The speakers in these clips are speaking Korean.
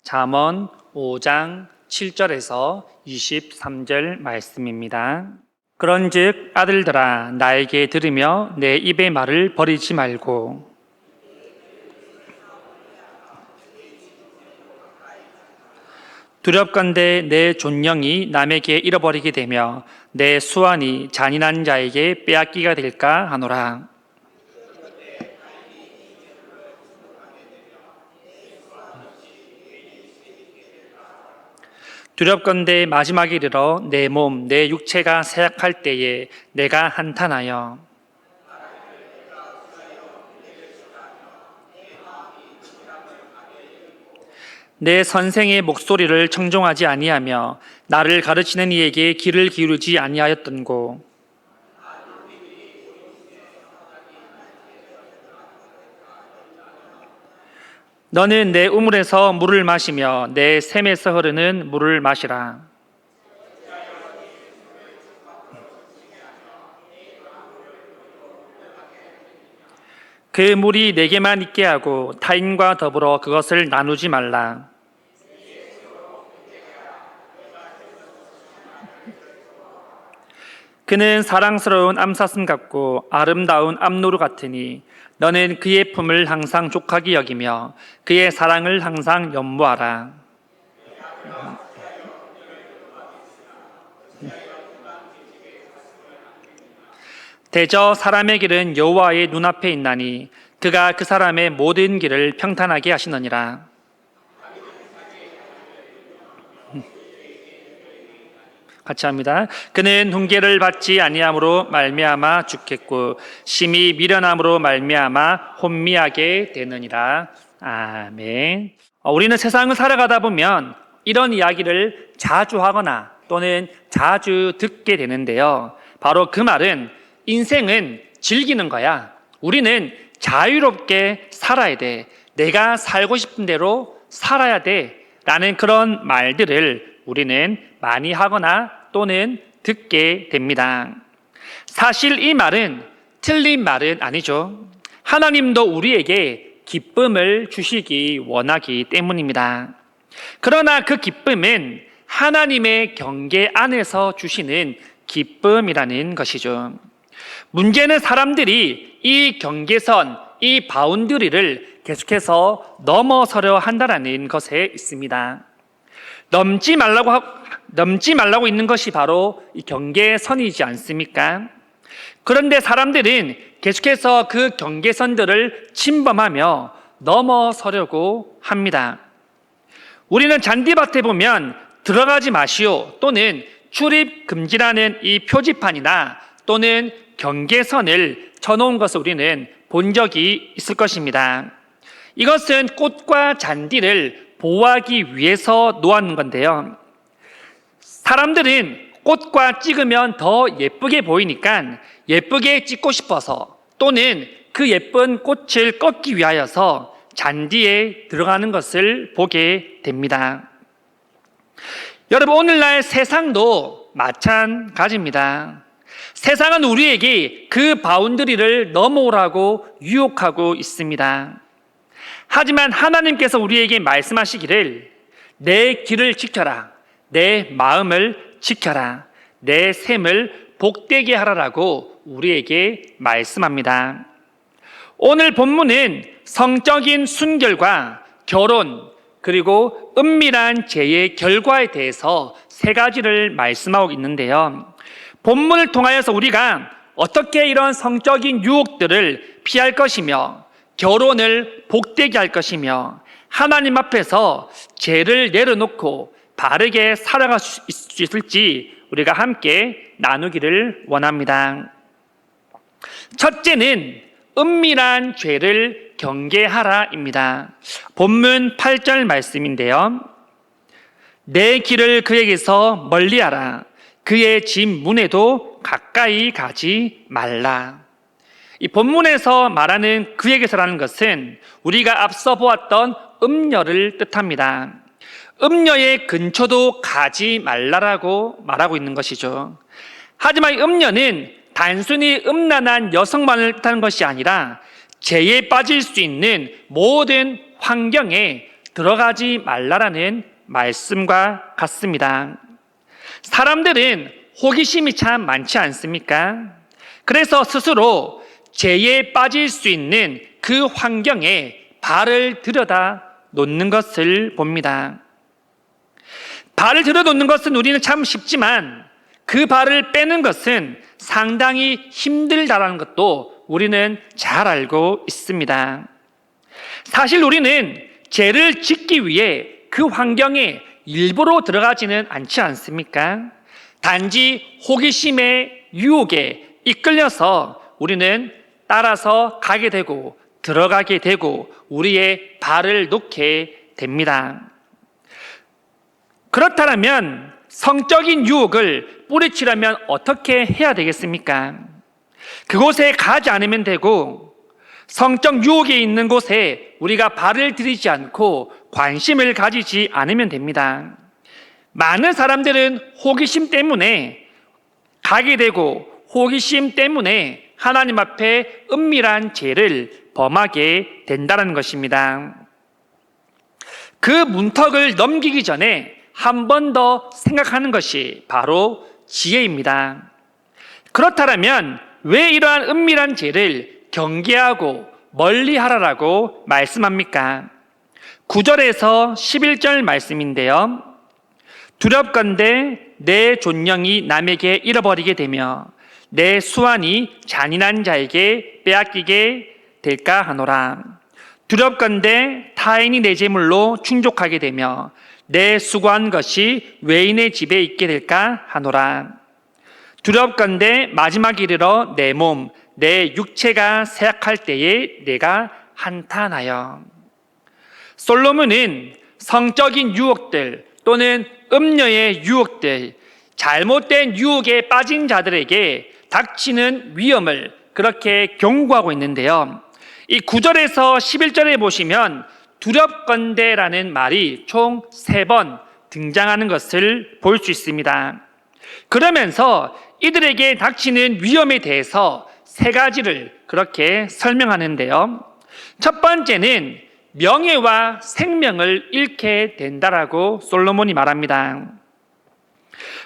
잠언 5장 7절에서 23절 말씀입니다. 그런즉 아들들아 나에게 들으며 내 입의 말을 버리지 말고 두렵건대 내 존령이 남에게 잃어버리게 되며 내 수완이 잔인한 자에게 빼앗기가 될까 하노라. 두렵건대 마지막에 이르러 내 몸, 내 육체가 쇠약할 때에 내가 한탄하여 내 선생의 목소리를 청종하지 아니하며 나를 가르치는 이에게 귀를 기울이지 아니하였던고. 너는 내 우물에서 물을 마시며 내 샘에서 흐르는 물을 마시라. 그 물이 내게만 있게 하고 타인과 더불어 그것을 나누지 말라. 그는 사랑스러운 암사슴 같고 아름다운 암노루 같으니 너는 그의 품을 항상 족하게 여기며 그의 사랑을 항상 연모하라. 대저 사람의 길은 여호와의 눈앞에 있나니 그가 그 사람의 모든 길을 평탄하게 하시느니라. 같이 합니다. 그는 훈계를 받지 아니함으로 말미암아 죽겠고 심히 미련함으로 말미암아 혼미하게 되느니라. 아멘. 우리는 세상을 살아가다 보면 이런 이야기를 자주 하거나 또는 자주 듣게 되는데요. 바로 그 말은 인생은 즐기는 거야. 우리는 자유롭게 살아야 돼. 내가 살고 싶은 대로 살아야 돼. 라는 그런 말들을 우리는 많이 하거나 또는 듣게 됩니다. 사실 이 말은 틀린 말은 아니죠. 하나님도 우리에게 기쁨을 주시기 원하기 때문입니다. 그러나 그 기쁨은 하나님의 경계 안에서 주시는 기쁨이라는 것이죠. 문제는 사람들이 이 경계선, 이 바운더리를 계속해서 넘어서려 한다는 것에 있습니다. 넘지 말라고 있는 것이 바로 이 경계선이지 않습니까? 그런데 사람들은 계속해서 그 경계선들을 침범하며 넘어서려고 합니다. 우리는 잔디밭에 보면 들어가지 마시오 또는 출입 금지라는 이 표지판이나 또는 경계선을 쳐놓은 것을 우리는 본 적이 있을 것입니다. 이것은 꽃과 잔디를 보호하기 위해서 놓았는 건데요. 사람들은 꽃과 찍으면 더 예쁘게 보이니까 예쁘게 찍고 싶어서 또는 그 예쁜 꽃을 꺾기 위하여서 잔디에 들어가는 것을 보게 됩니다. 여러분, 오늘날 세상도 마찬가지입니다. 세상은 우리에게 그 바운더리를 넘어오라고 유혹하고 있습니다. 하지만 하나님께서 우리에게 말씀하시기를 내 길을 지켜라, 내 마음을 지켜라, 내 샘을 복되게 하라라고 우리에게 말씀합니다. 오늘 본문은 성적인 순결과 결혼 그리고 은밀한 죄의 결과에 대해서 세 가지를 말씀하고 있는데요. 본문을 통하여서 우리가 어떻게 이런 성적인 유혹들을 피할 것이며 결혼을 복되게 할 것이며 하나님 앞에서 죄를 내려놓고 바르게 살아갈 수 있을지 우리가 함께 나누기를 원합니다. 첫째는 은밀한 죄를 경계하라입니다. 본문 8절 말씀인데요. 내 길을 그에게서 멀리하라. 그의 집 문에도 가까이 가지 말라. 이 본문에서 말하는 그에게서라는 것은 우리가 앞서 보았던 음녀를 뜻합니다. 음녀의 근처도 가지 말라라고 말하고 있는 것이죠. 하지만 음녀는 단순히 음란한 여성만을 뜻하는 것이 아니라 죄에 빠질 수 있는 모든 환경에 들어가지 말라라는 말씀과 같습니다. 사람들은 호기심이 참 많지 않습니까? 그래서 스스로 죄에 빠질 수 있는 그 환경에 발을 들여다 놓는 것을 봅니다. 발을 들여놓는 것은 우리는 참 쉽지만 그 발을 빼는 것은 상당히 힘들다라는 것도 우리는 잘 알고 있습니다. 사실 우리는 죄를 짓기 위해 그 환경에 일부러 들어가지는 않지 않습니까? 단지 호기심의 유혹에 이끌려서 우리는 따라서 가게 되고 들어가게 되고 우리의 발을 놓게 됩니다. 그렇다면 성적인 유혹을 뿌리치려면 어떻게 해야 되겠습니까? 그곳에 가지 않으면 되고 성적 유혹이 있는 곳에 우리가 발을 들이지 않고 관심을 가지지 않으면 됩니다. 많은 사람들은 호기심 때문에 가게 되고 호기심 때문에 하나님 앞에 은밀한 죄를 범하게 된다는 것입니다. 그 문턱을 넘기기 전에 한 번 더 생각하는 것이 바로 지혜입니다. 그렇다면 왜 이러한 은밀한 죄를 경계하고 멀리하라라고 말씀합니까? 9절에서 11절 말씀인데요. 두렵건대 내 존령이 남에게 잃어버리게 되며 내 수완이 잔인한 자에게 빼앗기게 될까 하노라. 두렵건대 타인이 내 재물로 충족하게 되며 내 수고한 것이 외인의 집에 있게 될까 하노라. 두렵건대 마지막 이르러 내 몸, 내 육체가 쇠약할 때에 내가 한탄하여. 솔로몬은 성적인 유혹들 또는 음녀의 유혹들, 잘못된 유혹에 빠진 자들에게 닥치는 위험을 그렇게 경고하고 있는데요. 이 9절에서 11절에 보시면 두렵건대라는 말이 총 3번 등장하는 것을 볼 수 있습니다. 그러면서 이들에게 닥치는 위험에 대해서 3가지를 그렇게 설명하는데요. 첫 번째는 명예와 생명을 잃게 된다라고 솔로몬이 말합니다.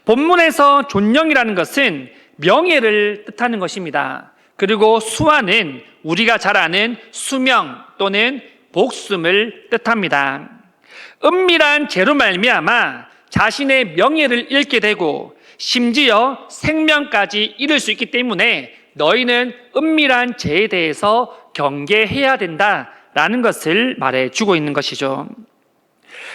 본문에서 존령이라는 것은 명예를 뜻하는 것입니다. 그리고 수완은 우리가 잘 아는 수명 또는 목숨을 뜻합니다. 은밀한 죄로 말미암아 자신의 명예를 잃게 되고 심지어 생명까지 잃을 수 있기 때문에 너희는 은밀한 죄에 대해서 경계해야 된다라는 것을 말해주고 있는 것이죠.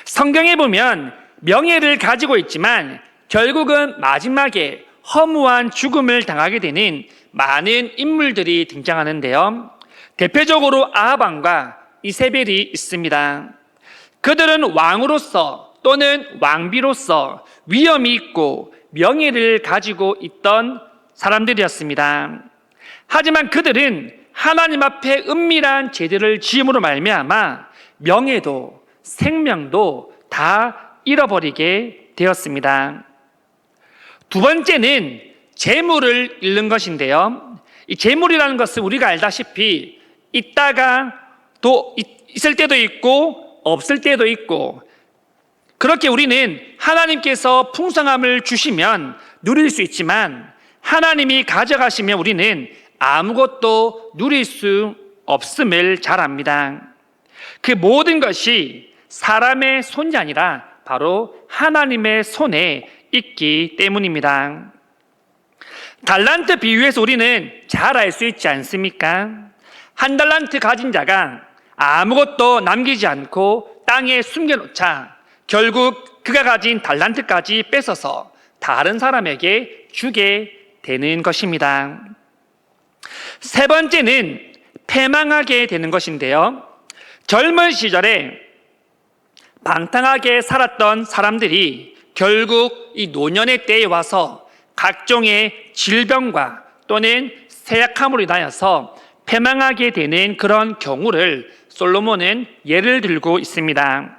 성경에 보면 명예를 가지고 있지만 결국은 마지막에 허무한 죽음을 당하게 되는 많은 인물들이 등장하는데요. 대표적으로 아합 왕과 이세벨이 있습니다. 그들은 왕으로서 또는 왕비로서 위엄이 있고 명예를 가지고 있던 사람들이었습니다. 하지만 그들은 하나님 앞에 은밀한 죄들을 지음으로 말미암아 명예도 생명도 다 잃어버리게 되었습니다. 두 번째는 재물을 잃는 것인데요. 이 재물이라는 것은 우리가 알다시피 있다가 또 있을 때도 있고 없을 때도 있고, 그렇게 우리는 하나님께서 풍성함을 주시면 누릴 수 있지만 하나님이 가져가시면 우리는 아무것도 누릴 수 없음을 잘 압니다. 그 모든 것이 사람의 손이 아니라 바로 하나님의 손에 있기 때문입니다. 달란트 비유에서 우리는 잘 알 수 있지 않습니까? 1달란트 가진 자가 아무것도 남기지 않고 땅에 숨겨놓자 결국 그가 가진 달란트까지 뺏어서 다른 사람에게 주게 되는 것입니다. 세 번째는 패망하게 되는 것인데요. 젊은 시절에 방탕하게 살았던 사람들이 결국 이 노년의 때에 와서 각종의 질병과 또는 쇠약함으로 인하여서 패망하게 되는 그런 경우를 솔로몬은 예를 들고 있습니다.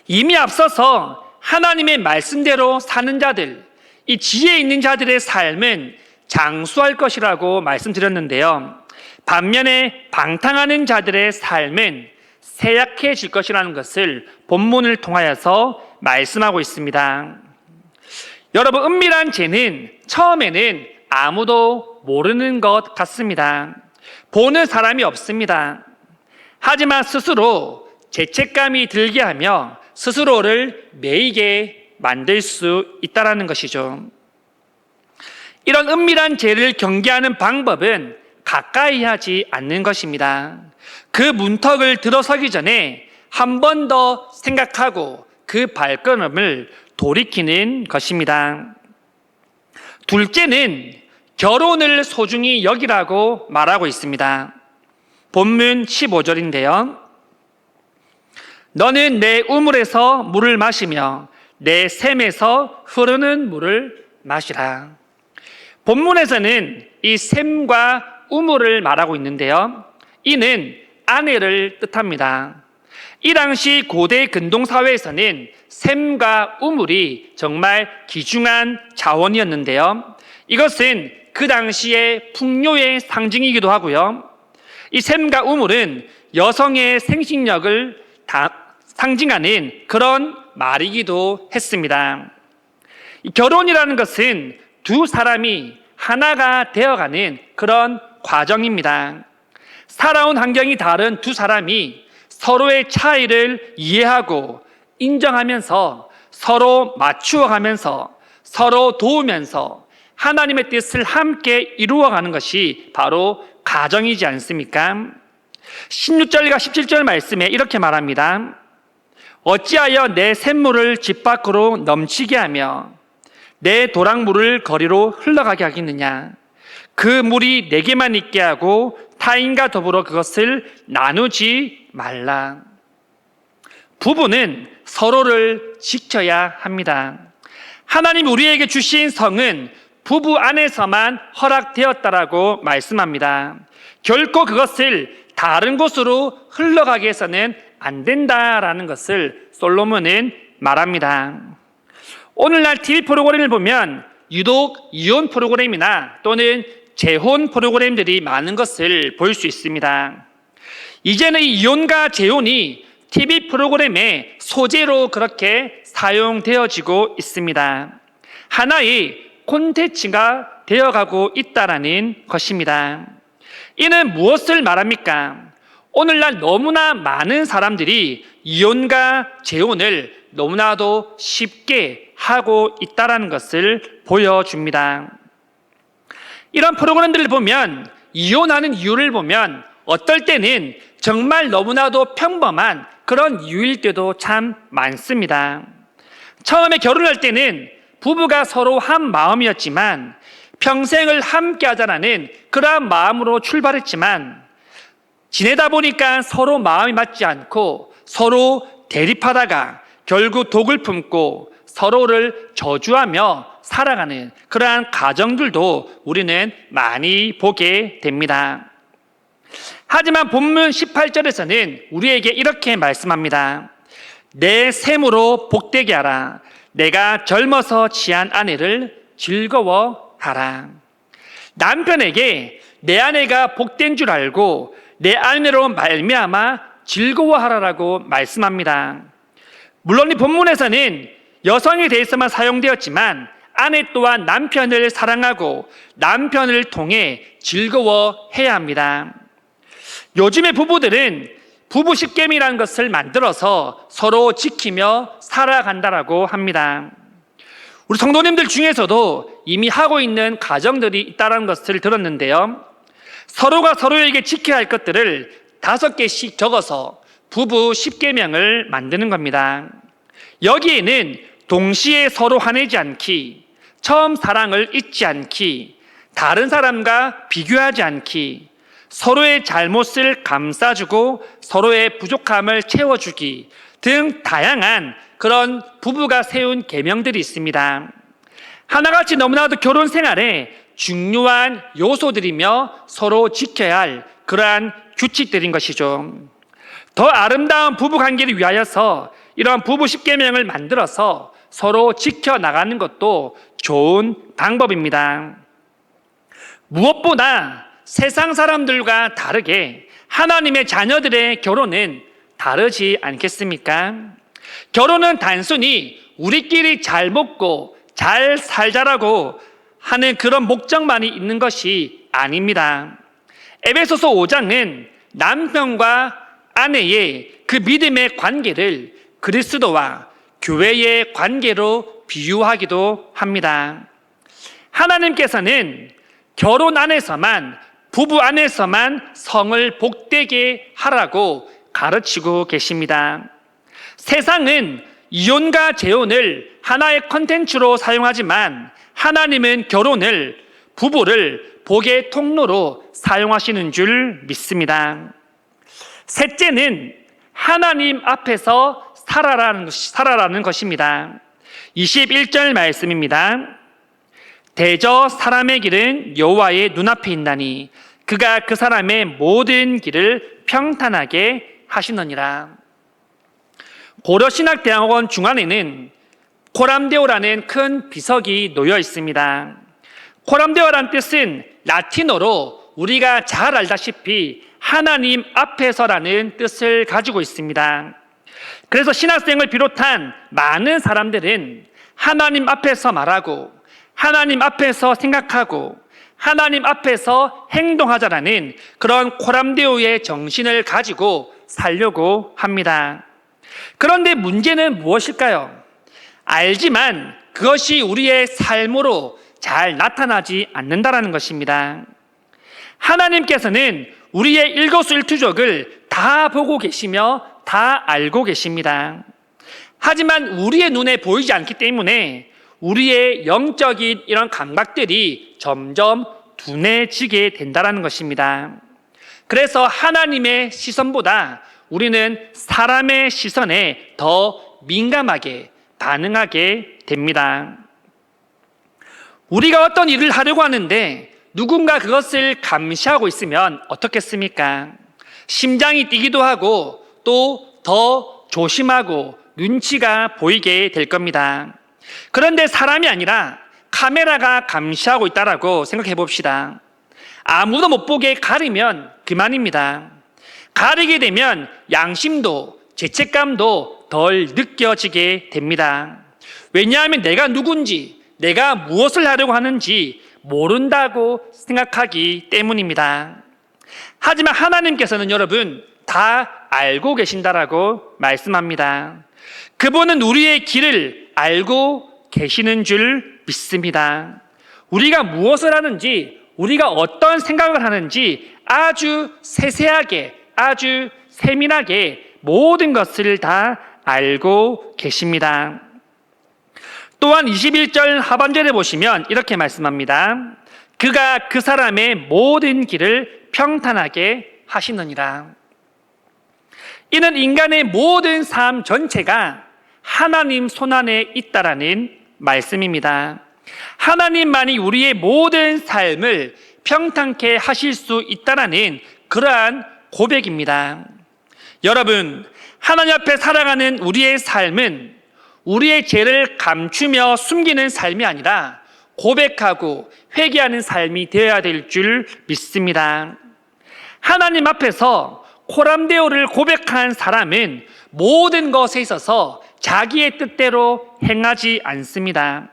이미 앞서서 하나님의 말씀대로 사는 자들, 이 지혜 있는 자들의 삶은 장수할 것이라고 말씀드렸는데요. 반면에 방탕하는 자들의 삶은 세약해질 것이라는 것을 본문을 통하여서 말씀하고 있습니다. 여러분, 은밀한 죄는 처음에는 아무도 모르는 것 같습니다. 보는 사람이 없습니다. 하지만 스스로 죄책감이 들게 하며 스스로를 매이게 만들 수 있다는 것이죠. 이런 은밀한 죄를 경계하는 방법은 가까이 하지 않는 것입니다. 그 문턱을 들어서기 전에 한 번 더 생각하고 그 발걸음을 돌이키는 것입니다. 둘째는 결혼을 소중히 여기라고 말하고 있습니다. 본문 15절인데요. 너는 내 우물에서 물을 마시며 내 샘에서 흐르는 물을 마시라. 본문에서는 이 샘과 우물을 말하고 있는데요. 이는 아내를 뜻합니다. 이 당시 고대 근동사회에서는 샘과 우물이 정말 귀중한 자원이었는데요. 이것은 그 당시의 풍요의 상징이기도 하고요. 이 샘과 우물은 여성의 생식력을 상징하는 그런 말이기도 했습니다. 결혼이라는 것은 두 사람이 하나가 되어가는 그런 과정입니다. 살아온 환경이 다른 두 사람이 서로의 차이를 이해하고 인정하면서 서로 맞추어가면서 서로 도우면서 하나님의 뜻을 함께 이루어가는 것이 바로 가정이지 않습니까? 16절과 17절 말씀에 이렇게 말합니다. 어찌하여 내 샘물을 집 밖으로 넘치게 하며 내 도랑물을 거리로 흘러가게 하겠느냐. 그 물이 내게만 있게 하고 타인과 더불어 그것을 나누지 말라. 부부는 서로를 지켜야 합니다. 하나님 우리에게 주신 성은 부부 안에서만 허락되었다라고 말씀합니다. 결코 그것을 다른 곳으로 흘러가게 해서는 안 된다라는 것을 솔로몬은 말합니다. 오늘날 TV 프로그램을 보면 유독 이혼 프로그램이나 또는 재혼 프로그램들이 많은 것을 볼 수 있습니다. 이제는 이 이혼과 재혼이 TV 프로그램의 소재로 그렇게 사용되어지고 있습니다. 하나의 콘텐츠가 되어가고 있다는 것입니다. 이는 무엇을 말합니까? 오늘날 너무나 많은 사람들이 이혼과 재혼을 너무나도 쉽게 하고 있다는 것을 보여줍니다. 이런 프로그램들을 보면 이혼하는 이유를 보면 어떨 때는 정말 너무나도 평범한 그런 이유일 때도 참 많습니다. 처음에 결혼할 때는 부부가 서로 한 마음이었지만 평생을 함께 하자라는 그러한 마음으로 출발했지만 지내다 보니까 서로 마음이 맞지 않고 서로 대립하다가 결국 독을 품고 서로를 저주하며 살아가는 그러한 가정들도 우리는 많이 보게 됩니다. 하지만 본문 18절에서는 우리에게 이렇게 말씀합니다. 내 샘으로 복되게 하라. 내가 젊어서 취한 아내를 즐거워하라. 남편에게 내 아내가 복된 줄 알고 내 아내로 말미암아 즐거워하라라고 말씀합니다. 물론 이 본문에서는 여성에 대해서만 사용되었지만 아내 또한 남편을 사랑하고 남편을 통해 즐거워해야 합니다. 요즘의 부부들은 부부 십계명이라는 것을 만들어서 서로 지키며 살아간다라고 합니다. 우리 성도님들 중에서도 이미 하고 있는 가정들이 있다는 것을 들었는데요. 서로가 서로에게 지켜야 할 것들을 5개씩 적어서 부부 십계명을 만드는 겁니다. 여기에는 동시에 서로 화내지 않기, 처음 사랑을 잊지 않기, 다른 사람과 비교하지 않기, 서로의 잘못을 감싸주고 서로의 부족함을 채워주기 등 다양한 그런 부부가 세운 계명들이 있습니다. 하나같이 너무나도 결혼 생활에 중요한 요소들이며 서로 지켜야 할 그러한 규칙들인 것이죠. 더 아름다운 부부 관계를 위하여서 이러한 부부 십계명을 만들어서 서로 지켜나가는 것도 좋은 방법입니다. 무엇보다 세상 사람들과 다르게 하나님의 자녀들의 결혼은 다르지 않겠습니까? 결혼은 단순히 우리끼리 잘 먹고 잘 살자라고 하는 그런 목적만이 있는 것이 아닙니다. 에베소서 5장은 남편과 아내의 그 믿음의 관계를 그리스도와 교회의 관계로 비유하기도 합니다. 하나님께서는 결혼 안에서만, 부부 안에서만 성을 복되게 하라고 가르치고 계십니다. 세상은 이혼과 재혼을 하나의 컨텐츠로 사용하지만 하나님은 결혼을, 부부를 복의 통로로 사용하시는 줄 믿습니다. 셋째는 하나님 앞에서 살아라는 것입니다. 21절 말씀입니다. 대저 사람의 길은 여호와의 눈앞에 있나니 그가 그 사람의 모든 길을 평탄하게 하시느니라. 고려신학대학원 중안에는 코람데오라는 큰 비석이 놓여 있습니다. 코람데오라는 뜻은 라틴어로 우리가 잘 알다시피 하나님 앞에서라는 뜻을 가지고 있습니다. 그래서 신학생을 비롯한 많은 사람들은 하나님 앞에서 말하고 하나님 앞에서 생각하고 하나님 앞에서 행동하자라는 그런 코람데오의 정신을 가지고 살려고 합니다. 그런데 문제는 무엇일까요? 알지만 그것이 우리의 삶으로 잘 나타나지 않는다는 것입니다. 하나님께서는 우리의 일거수일투족을 다 보고 계시며 다 알고 계십니다. 하지만 우리의 눈에 보이지 않기 때문에 우리의 영적인 이런 감각들이 점점 둔해지게 된다는 것입니다. 그래서 하나님의 시선보다 우리는 사람의 시선에 더 민감하게 반응하게 됩니다. 우리가 어떤 일을 하려고 하는데 누군가 그것을 감시하고 있으면 어떻겠습니까? 심장이 뛰기도 하고 또 더 조심하고 눈치가 보이게 될 겁니다. 그런데 사람이 아니라 카메라가 감시하고 있다라고 생각해 봅시다. 아무도 못 보게 가리면 그만입니다. 가리게 되면 양심도 죄책감도 덜 느껴지게 됩니다. 왜냐하면 내가 누군지, 내가 무엇을 하려고 하는지 모른다고 생각하기 때문입니다. 하지만 하나님께서는 여러분 다 알고 계신다라고 말씀합니다. 그분은 우리의 길을 알고 계시는 줄 믿습니다. 우리가 무엇을 하는지, 우리가 어떤 생각을 하는지 아주 세세하게, 아주 세밀하게 모든 것을 다 알고 계십니다. 또한 21절 하반절에 보시면 이렇게 말씀합니다. 그가 그 사람의 모든 길을 평탄하게 하시느니라. 이는 인간의 모든 삶 전체가 하나님 손안에 있다라는 말씀입니다. 하나님만이 우리의 모든 삶을 평탄케 하실 수 있다라는 그러한 고백입니다. 여러분, 하나님 앞에 살아가는 우리의 삶은 우리의 죄를 감추며 숨기는 삶이 아니라 고백하고 회개하는 삶이 되어야 될 줄 믿습니다. 하나님 앞에서 코람데오를 고백한 사람은 모든 것에 있어서 자기의 뜻대로 행하지 않습니다.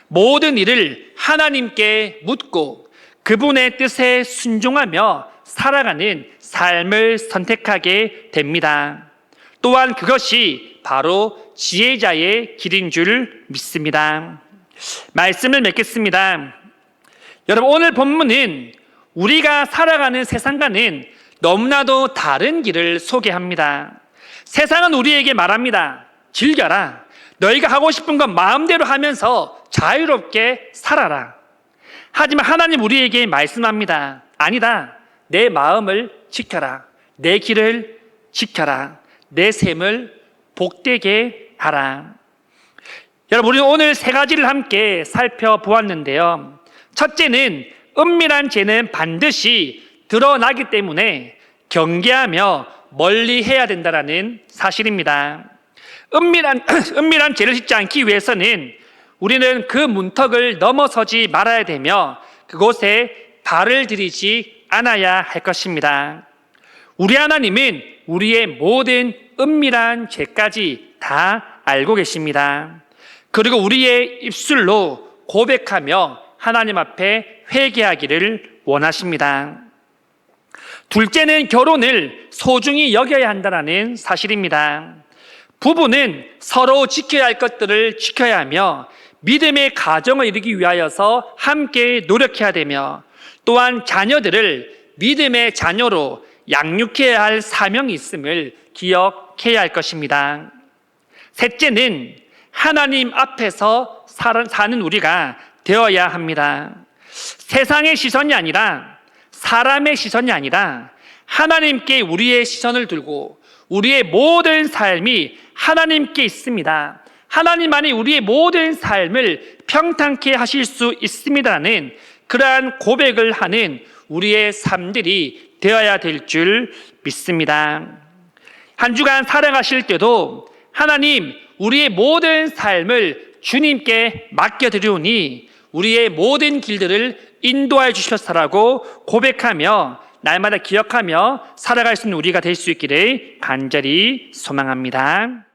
모든 일을 하나님께 묻고 그분의 뜻에 순종하며 살아가는 삶을 선택하게 됩니다. 또한 그것이 바로 지혜자의 길인 줄 믿습니다. 말씀을 맺겠습니다. 여러분, 오늘 본문은 우리가 살아가는 세상과는 너무나도 다른 길을 소개합니다. 세상은 우리에게 말합니다. 즐겨라. 너희가 하고 싶은 건 마음대로 하면서 자유롭게 살아라. 하지만 하나님 우리에게 말씀합니다. 아니다. 내 마음을 지켜라. 내 길을 지켜라. 내 셈을 복되게 하라. 여러분, 우리는 오늘 세 가지를 함께 살펴보았는데요. 첫째는 은밀한 죄는 반드시 드러나기 때문에 경계하며 멀리 해야 된다는 사실입니다. 은밀한 죄를 짓지 않기 위해서는 우리는 그 문턱을 넘어서지 말아야 되며 그곳에 발을 들이지 않아야 할 것입니다. 우리 하나님은 우리의 모든 은밀한 죄까지 다 알고 계십니다. 그리고 우리의 입술로 고백하며 하나님 앞에 회개하기를 원하십니다. 둘째는 결혼을 소중히 여겨야 한다는 사실입니다. 부부는 서로 지켜야 할 것들을 지켜야 하며 믿음의 가정을 이루기 위하여서 함께 노력해야 되며 또한 자녀들을 믿음의 자녀로 양육해야 할 사명이 있음을 기억해야 할 것입니다. 셋째는 하나님 앞에서 사는 우리가 되어야 합니다. 세상의 시선이 아니라 사람의 시선이 아니라 하나님께 우리의 시선을 두고 우리의 모든 삶이 하나님께 있습니다. 하나님만이 우리의 모든 삶을 평탄케 하실 수 있습니다라는 그러한 고백을 하는 우리의 삶들이 되어야 될 줄 믿습니다. 한 주간 살아가실 때도 하나님 우리의 모든 삶을 주님께 맡겨드리오니 우리의 모든 길들을 인도하여 주셨사라고 고백하며 날마다 기억하며 살아갈 수 있는 우리가 될 수 있기를 간절히 소망합니다.